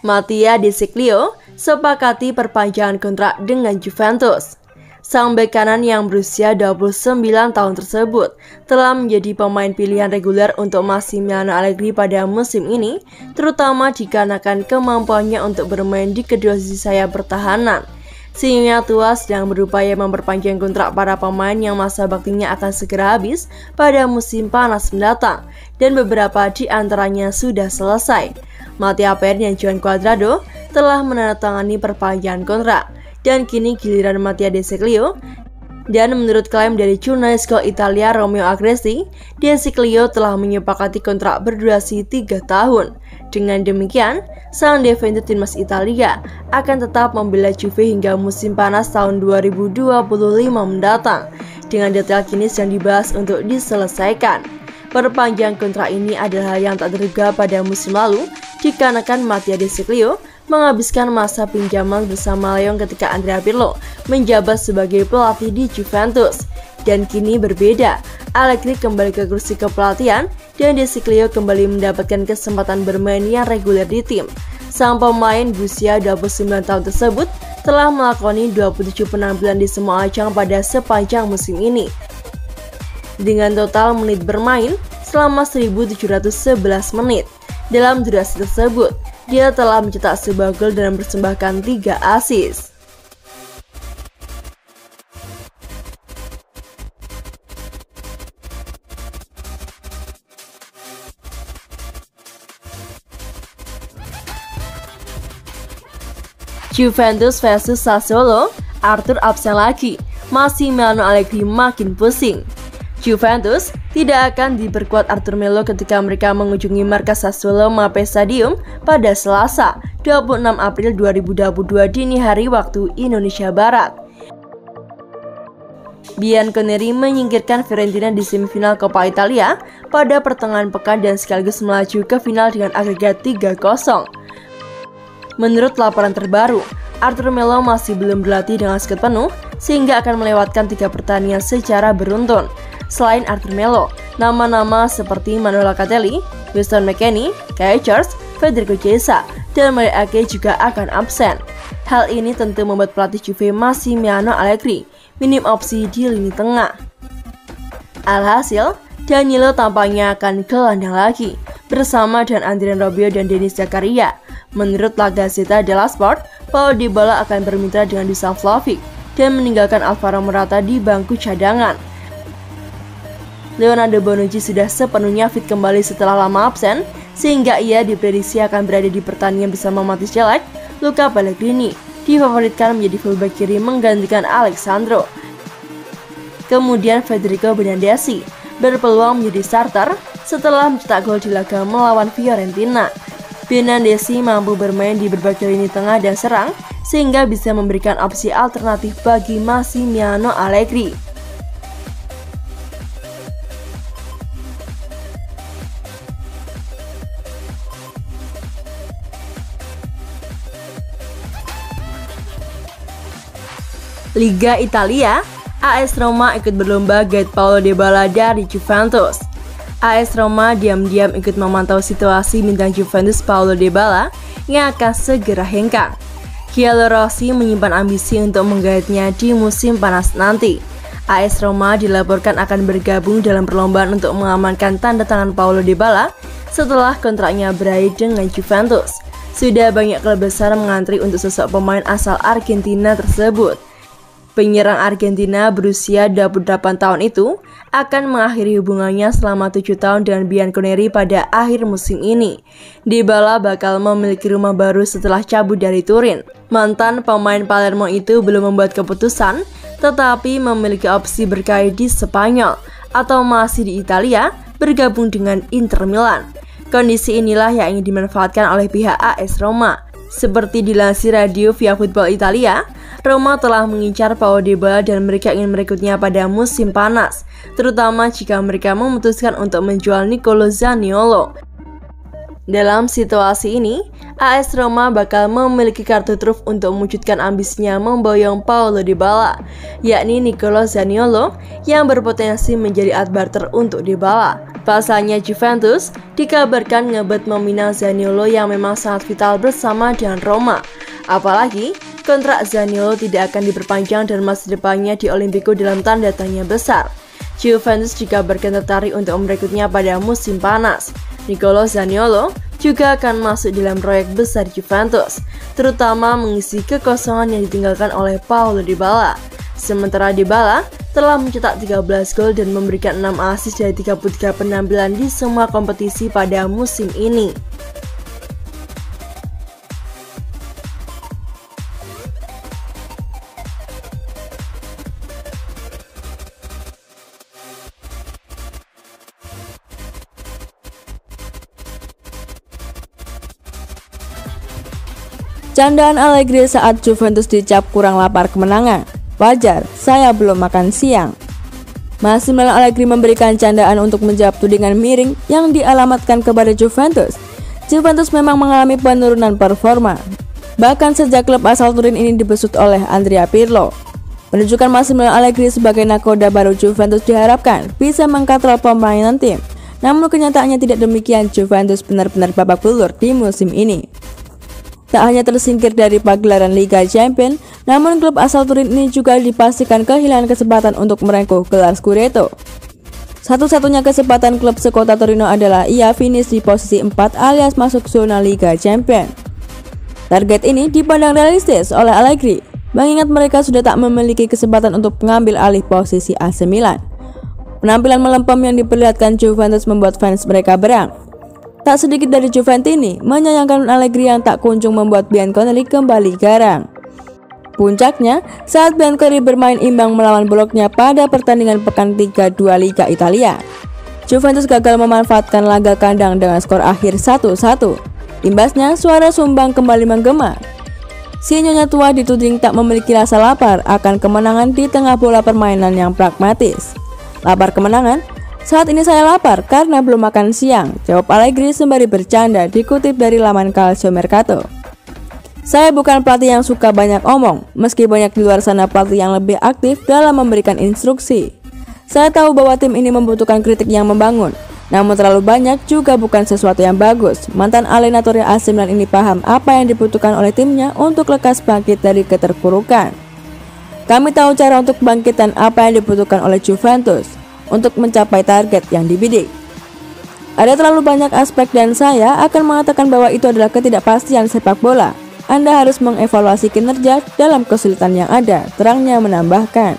Mattia De Sciglio sepakati perpanjangan kontrak dengan Juventus. Sang bek kanan yang berusia 29 tahun tersebut telah menjadi pemain pilihan reguler untuk Massimiliano Allegri pada musim ini, terutama dikarenakan kemampuannya untuk bermain di kedua sisi sayap pertahanan. Singa tua sedang berupaya memperpanjang kontrak para pemain yang masa baktinya akan segera habis pada musim panas mendatang, dan beberapa di antaranya sudah selesai. Mattia Perry dan Juan Cuadrado telah menandatangani perpanjangan kontrak, dan kini giliran Mattia De Sciglio. Dan menurut klaim dari jurnalis gol Italia Romeo Agresti, De Sciglio telah menyepakati kontrak berdurasi 3 tahun. Dengan demikian, sang defender timnas Italia akan tetap membela Juve hingga musim panas tahun 2025 mendatang. Dengan detail kini sedang dibahas untuk diselesaikan. Perpanjangan kontrak ini adalah hal yang tak terduga pada musim lalu, dikarenakan Mattia De Sciglio menghabiskan masa pinjaman bersama Lyon ketika Andrea Pirlo menjabat sebagai pelatih di Juventus. Dan kini berbeda, Allegri kembali ke kursi kepelatihan dan De Sciglio kembali mendapatkan kesempatan bermain yang reguler di tim. Sang pemain berusia 29 tahun tersebut telah melakoni 27 penampilan di semua ajang pada sepanjang musim ini, dengan total menit bermain selama 1711 menit. Dalam durasi tersebut, dia telah mencetak sebuah gol dan mempersembahkan 3 assist. Juventus versus Sassuolo, Arthur absen lagi, Massimiliano Allegri makin pusing. Juventus tidak akan diperkuat Arthur Melo ketika mereka mengunjungi markas Sassuolo Mape Stadium pada Selasa, 26 April 2022 dini hari waktu Indonesia Barat. Bianconeri menyingkirkan Fiorentina di semifinal Coppa Italia pada pertengahan pekan dan sekaligus melaju ke final dengan agregat 3-0. Menurut laporan terbaru, Arthur Melo masih belum berlatih dengan skuad penuh sehingga akan melewatkan 3 pertandingan secara beruntun. Selain Arthur Melo, nama-nama seperti Manuel Locatelli, Weston McKennie, Kai Havertz, Federico Chiesa, dan Mario Ake juga akan absen. Hal ini tentu membuat pelatih Juve Massimiliano Allegri minim opsi di lini tengah. Alhasil, Danilo tampaknya akan gelandang lagi bersama dengan Adrien Rabiot dan Denis Zakaria. Menurut La Gazzetta dello Sport, Paulo Dybala akan bermitra dengan Dusan Vlahovic dan meninggalkan Alvaro Morata di bangku cadangan. Leonardo Bonucci sudah sepenuhnya fit kembali setelah lama absen, sehingga ia diprediksi akan berada di pertandingan bersama Mathis De Ligt. Luca Pellegrini difavoritkan menjadi fullback kiri menggantikan Alexandro. Kemudian Federico Bernardeschi berpeluang menjadi starter setelah mencetak gol di laga melawan Fiorentina. Bernardeschi mampu bermain di berbagai lini tengah dan serang, sehingga bisa memberikan opsi alternatif bagi Massimiliano Allegri. Liga Italia, AS Roma ikut berlomba guide Paulo Dybala dari Juventus. AS Roma diam-diam ikut memantau situasi bintang Juventus Paulo Dybala yang akan segera hengkang. Giallorossi menyimpan ambisi untuk menggaitnya di musim panas nanti. AS Roma dilaporkan akan bergabung dalam perlombaan untuk mengamankan tanda tangan Paulo Dybala setelah kontraknya berakhir dengan Juventus. Sudah banyak klub besar mengantri untuk sosok pemain asal Argentina tersebut. Penyerang Argentina berusia 28 tahun itu akan mengakhiri hubungannya selama 7 tahun dengan Bianconeri pada akhir musim ini. Dybala bakal memiliki rumah baru setelah cabut dari Turin. Mantan pemain Palermo itu belum membuat keputusan, tetapi memiliki opsi berkarir di Spanyol atau masih di Italia bergabung dengan Inter Milan. Kondisi inilah yang ingin dimanfaatkan oleh pihak AS Roma. Seperti dilansir radio via Football Italia, Roma telah mengincar Paulo Dybala dan mereka ingin merekrutnya pada musim panas, terutama jika mereka memutuskan untuk menjual Nicolo Zaniolo. Dalam situasi ini, AS Roma bakal memiliki kartu truf untuk mewujudkan ambisinya memboyong Paulo Dybala, yakni Nicolo Zaniolo yang berpotensi menjadi ad barter untuk Dybala. Pasalnya Juventus dikabarkan ngebet meminang Zaniolo yang memang sangat vital bersama dengan Roma. Apalagi kontrak Zaniolo tidak akan diperpanjang dan masa depannya di Olimpico dalam tanda tanya besar. Juventus dikabarkan tertarik untuk merekrutnya pada musim panas. Nicolo Zaniolo juga akan masuk dalam proyek besar Juventus, terutama mengisi kekosongan yang ditinggalkan oleh Paulo Dybala. Sementara Dybala telah mencetak 13 gol dan memberikan 6 assist dari 33 penampilan di semua kompetisi pada musim ini. Candaan Allegri saat Juventus dicap kurang lapar kemenangan. Wajar, saya belum makan siang. Massimiliano Allegri memberikan candaan untuk menjawab tudingan miring yang dialamatkan kepada Juventus. Juventus memang mengalami penurunan performa. Bahkan sejak klub asal Turin ini dibesut oleh Andrea Pirlo. Penunjukan Massimiliano Allegri sebagai nakoda baru Juventus diharapkan bisa mengkatrol permainan tim. Namun kenyataannya tidak demikian. Juventus benar-benar babak belur di musim ini. Tak hanya tersingkir dari pagelaran Liga Champions, namun klub asal Turin ini juga dipastikan kehilangan kesempatan untuk merengkuh gelar Scudetto. Satu-satunya kesempatan klub sekota Torino adalah ia finish di posisi 4 alias masuk zona Liga Champions. Target ini dipandang realistis oleh Allegri, mengingat mereka sudah tak memiliki kesempatan untuk mengambil alih posisi AC Milan. Penampilan melempem yang diperlihatkan Juventus membuat fans mereka berang. Tak sedikit dari Juventini menyayangkan Allegri yang tak kunjung membuat Bianconeri kembali garang. Puncaknya, saat Bianconeri bermain imbang melawan Bologna pada pertandingan pekan 3-2 Liga Italia. Juventus gagal memanfaatkan laga kandang dengan skor akhir 1-1. Imbasnya, suara sumbang kembali menggema. Si nyonya tua dituding tak memiliki rasa lapar akan kemenangan di tengah bola permainan yang pragmatis. Lapar kemenangan? Saat ini saya lapar karena belum makan siang, jawab Allegri sembari bercanda, dikutip dari laman Calcio Mercato. Saya bukan pelatih yang suka banyak omong, meski banyak di luar sana pelatih yang lebih aktif dalam memberikan instruksi. Saya tahu bahwa tim ini membutuhkan kritik yang membangun, namun terlalu banyak juga bukan sesuatu yang bagus. Mantan allenatore AC Milan ini paham apa yang dibutuhkan oleh timnya untuk lekas bangkit dari keterpurukan. Kami tahu cara untuk bangkit dan apa yang dibutuhkan oleh Juventus untuk mencapai target yang dibidik. Ada terlalu banyak aspek dan saya akan mengatakan bahwa itu adalah ketidakpastian sepak bola. Anda harus mengevaluasi kinerja dalam kesulitan yang ada, terangnya menambahkan.